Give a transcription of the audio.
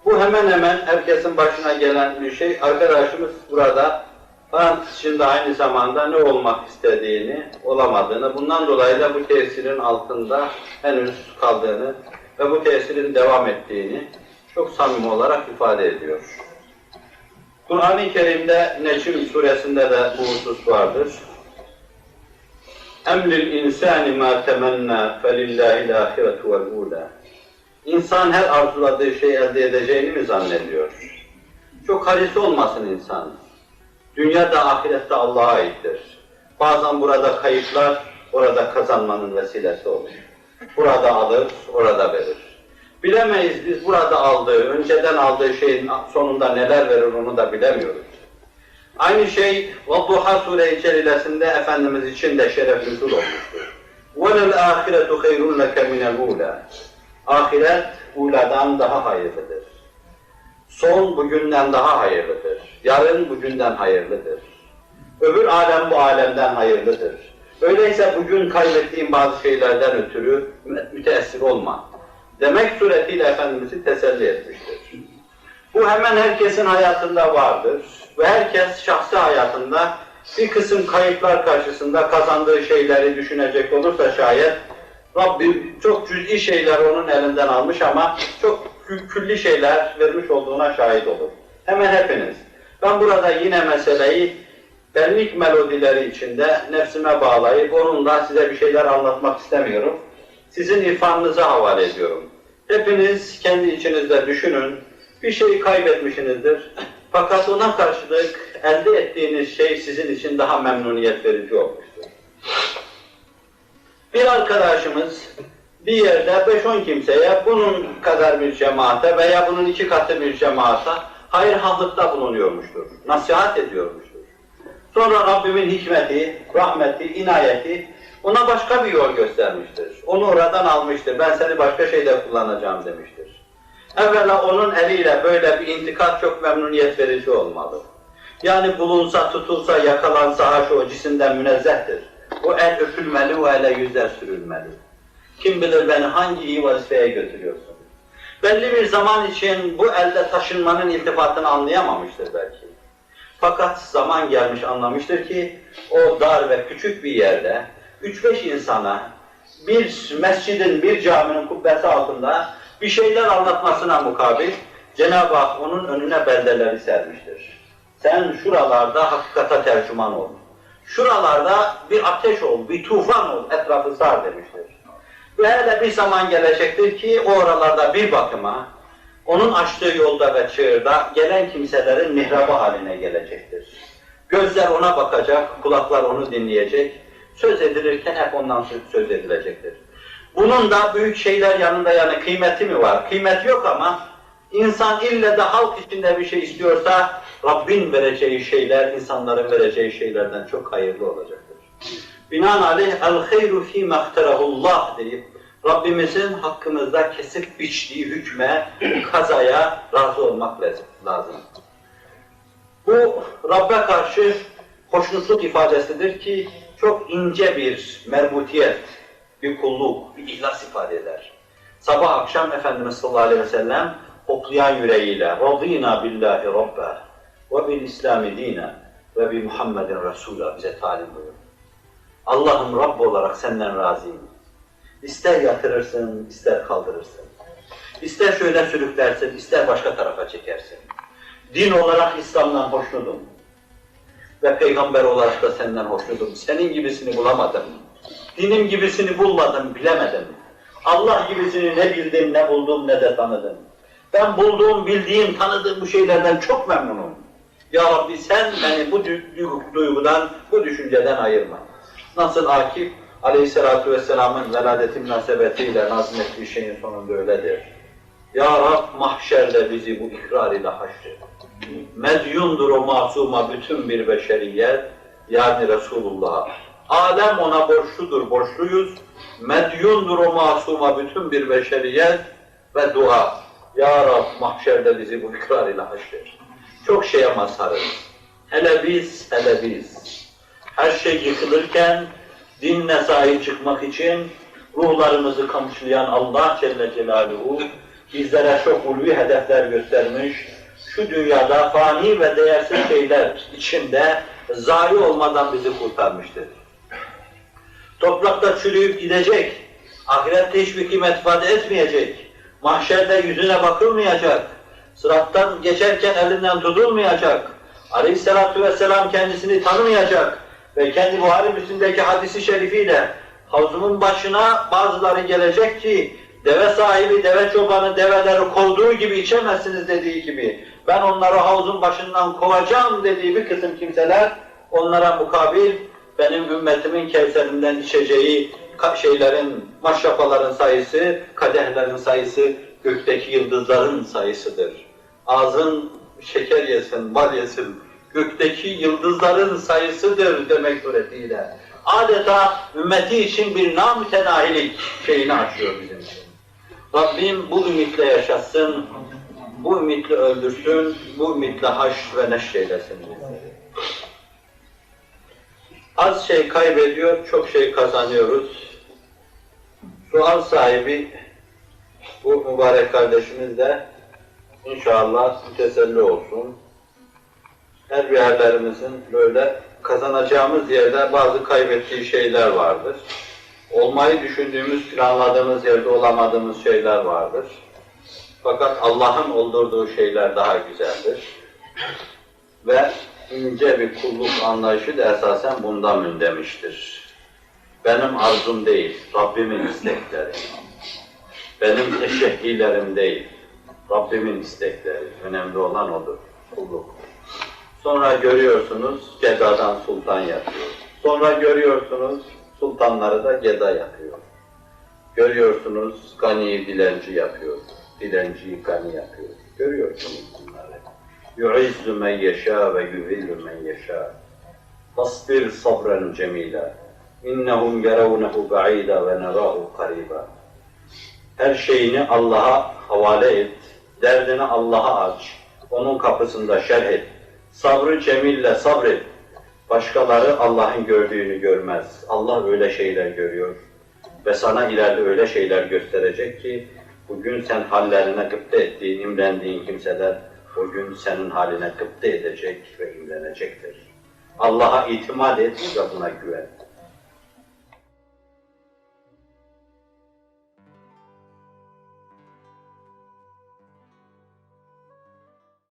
Bu hemen hemen herkesin başına gelen bir şey. Arkadaşımız burada parantez içinde aynı zamanda ne olmak istediğini, olamadığını, bundan dolayı da bu tesirin altında henüz kaldığını ve bu tesirin devam ettiğini çok samimi olarak ifade ediyor. Kur'an-ı Kerim'de Necm suresinde de bu husus vardır. Emril insani ma temenna felillahil ahiretu vel ula. İnsan her arzuladığı şeyi elde edeceğini mi zannediyor? Çok halis olmasın insan. Dünya da ahirette Allah'a aittir. Bazen burada kayıplar, orada kazanmanın vesilesi olur. Burada alır, orada verir. Bilemeyiz biz burada aldığı, önceden aldığı şeyin sonunda neler verir onu da bilemiyoruz. Aynı şey Vadduha Sure-i Celilesinde Efendimiz için de şeref nüzul olmuştur. وَلَلْ آخِرَةُ خَيْرٌ لَكَ مِنَ الْعُولَى. Ahiret uladan daha hayırlıdır. Son bugünden daha hayırlıdır. Yarın bugünden hayırlıdır. Öbür alem bu alemden hayırlıdır. Öyleyse bugün kaybettiğin bazı şeylerden ötürü müteessir olma demek suretiyle Efendimiz'i teselli etmiştir. Bu hemen herkesin hayatında vardır ve herkes şahsi hayatında bir kısım kayıplar karşısında kazandığı şeyleri düşünecek olursa şayet Rabbim çok cüz'i şeyler onun elinden almış ama çok külli şeyler vermiş olduğuna şahit olur. Hemen hepiniz. Ben burada yine meseleyi benlik melodileri içinde nefsime bağlayıp onunla size bir şeyler anlatmak istemiyorum. Sizin irfanınıza havale ediyorum. Hepiniz kendi içinizde düşünün, bir şeyi kaybetmişsinizdir. Fakat ona karşılık elde ettiğiniz şey sizin için daha memnuniyet verici olmuştur. Bir arkadaşımız bir yerde 5-10 kimseye bunun kadar bir cemaate veya bunun 2 katı bir cemaate hayırhallıkta bulunuyormuştur, nasihat ediyormuştur. Sonra Rabbimin hikmeti, rahmeti, inayeti ona başka bir yol göstermiştir. Onu oradan almıştır, ben seni başka şeyde kullanacağım demiştir. Evvela onun eliyle böyle bir intikal çok memnuniyet verici olmalı. Yani bulunsa, tutulsa, yakalansa haşa o cisimden münezzehtir. O el öpülmeli, o ele yüzler sürülmeli. Kim bilir beni hangi iyi vazifeye götürüyorsun? Belli bir zaman için bu elde taşınmanın iltifatını anlayamamıştır belki. Fakat zaman gelmiş anlamıştır ki o dar ve küçük bir yerde 3-5 insana bir mescidin, bir caminin kubbesi altında bir şeyler anlatmasına mukabil Cenab-ı Hak onun önüne beldeleri sermiştir. Sen şuralarda hakikata tercüman ol. Şuralarda bir ateş ol, bir tufan ol, etrafı sar demiştir. Ve hele bir zaman gelecektir ki o oralarda bir bakıma onun açtığı yolda ve çığırda gelen kimselerin mihrabı haline gelecektir. Gözler ona bakacak, kulaklar onu dinleyecek, söz edilirken hep ondan söz edilecektir. Bunun da büyük şeyler yanında yani kıymeti mi var? Kıymeti yok ama insan ille de halk içinde bir şey istiyorsa Rabbin vereceği şeyler, insanların vereceği şeylerden çok hayırlı olacaktır. Binaenaleyh el-hayru fîmâ ihterahullah deyip Rabbimizin hakkımızda kesip biçtiği hükme, kazaya razı olmak lazım. Bu Rabbe karşı hoşnutluk ifadesidir ki çok ince bir merbutiyet, bir kulluk, bir ihlas ifade eder. Sabah akşam Efendimiz sallallahu aleyhi ve sellem hoplayan yüreğiyle رَضِينَا بِاللّٰهِ رَبَّهِ وَبِالْاِسْلَامِ دِينَ وَبِمُحَمَّدٍ رَسُولًا bize talim buyurun. Allah'ım Rabb olarak senden razıyım. İster yatırırsın, ister kaldırırsın. İster şöyle sürüklersin, ister başka tarafa çekersin. Din olarak İslam'dan hoşnutum. Ve peygamber olarak da senden hoşnutum. Senin gibisini bulamadım. Dinim gibisini bulmadım, bilemedim. Allah gibisini ne bildim, ne buldum, ne de tanıdım. Ben bulduğum, bildiğim, tanıdığım bu şeylerden çok memnunum. Ya Rabbi sen beni bu duygudan, bu düşünceden ayırma. Nasıl Akif Aleyhisselatü Vesselam'ın veladeti münasebetiyle nazmettiği şeyin sonunda öyledir. Ya Rab mahşerde bizi bu ikrar ile haşret. Medyundur o masuma bütün bir beşeriyet, yani Resulullah. Alem ona borçludur, borçluyuz. Medyundur o masuma bütün bir beşeriyet ve dua. Ya Rab mahşerde bizi bu ikrar ile haşret. Çok şeye mazharız. Hele biz. Her şey yıkılırken dinle sahip çıkmak için ruhlarımızı kamçılayan Allah Celle Celaluhu bizlere çok ulvi hedefler göstermiş. Şu dünyada fani ve değersiz şeyler içinde zayi olmadan bizi kurtarmıştır. Toprakta çürüyüp gidecek, ahirette hiçbir kıymet ifade etmeyecek, mahşerde yüzüne bakılmayacak, sırattan geçerken elinden tutulmayacak, Aleyhisselatü Vesselam kendisini tanımayacak ve kendi Buhari Müslim'deki hadisi şerifiyle havzumun başına bazıları gelecek ki deve sahibi, deve çobanı develeri kovduğu gibi içemezsiniz dediği gibi ben onları havzun başından kovacağım dediği bir kısım kimseler onlara mukabil benim ümmetimin kevserinden içeceği şeylerin, maşrapaların sayısı, kadehlerin sayısı gökteki yıldızların sayısıdır. Ağzın şeker yesin, bal yesin, gökteki yıldızların sayısıdır demek suretiyle. Adeta ümmeti için bir namütenahilik şeyini açıyor bizim için. Rabbim bu ümitle yaşasın, bu ümitle öldürsün, bu ümitle haşr ve neşr eylesin. Az şey kaybediyor, çok şey kazanıyoruz. Sual sahibi bu mübarek kardeşimiz de inşallah teselli olsun. Her bir yerlerimizin böyle kazanacağımız yerde bazı kaybettiği şeyler vardır. Olmayı düşündüğümüz, planladığımız yerde olamadığımız şeyler vardır. Fakat Allah'ın oldurduğu şeyler daha güzeldir. Ve ince bir kulluk anlayışı da esasen bundan mündemiştir. Benim arzum değil, Rabbimin istekleri. Benim teşehhilerim değil, Rabbimin istekleri. Önemli olan odur, kulluk. Sonra görüyorsunuz gedadan sultan yapıyor. Sonra görüyorsunuz sultanları da geda yapıyor. Görüyorsunuz ganiyi dilenci yapıyor. Dilenciyi gani yapıyor. Görüyorsunuz bunları. يُعِزُّ مَنْ يَشَاءُ وَيُذِلُّ مَنْ يَشَاءُ فَاصْبِرْ صَبْرًا جَمِيلًا اِنَّهُمْ يَرَوْنَهُ بَعِيدًا وَنَرَاهُ قَرِيبًا. Her şeyini Allah'a havale et, derdini Allah'a aç, onun kapısında şerh et. Sabrı cemille sabret. Başkaları Allah'ın gördüğünü görmez. Allah öyle şeyler görüyor. Ve sana ileride öyle şeyler gösterecek ki, bugün sen hallerine gıpta ettiğin, imrendiğin kimseler, o gün senin haline gıpta edecek ve imrenecektir. Allah'a itimat et ve buna güven.